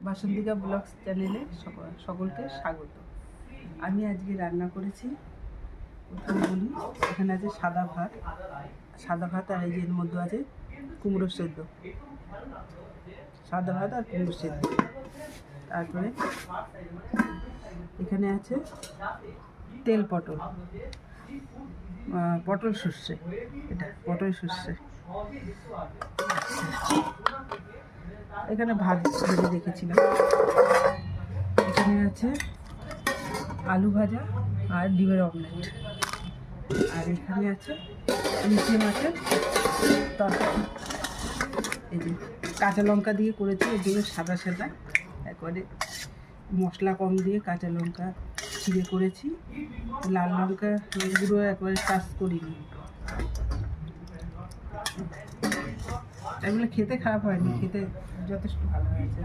Basantika blogs চ্যানেলে সকলকে স্বাগত। আমি আজকে রান্না করেছি, প্রথমে বলি, এখানে আছে সাদা ভাত আর এই যে এর মধ্যে আছে কুমড়ো সেদ্ধ, সাদা ভাত আর কুমড়ো সেদ্ধ। তারপরে এখানে আছে তেল পটল সর্ষে, এটা পটল সর্ষে। এখানে ভাত ভেজে রেখেছিলাম। এখানে আছে আলু ভাজা আর ডিমের অমলেট। আর এখানে আছে ইলিশ মাছের তরকারি। এই যে কাঁচা লঙ্কা দিয়ে করেছি, এগুলো সাদা একবারে মশলা কম দিয়ে কাঁচা লঙ্কা ছিঁড়ে করেছি। লাল লঙ্কা গুঁড়ো একবারে টাচ করিনি। এগুলো খেতে খারাপ হয়নি, খেতে যথেষ্ট ভালো হয়েছে।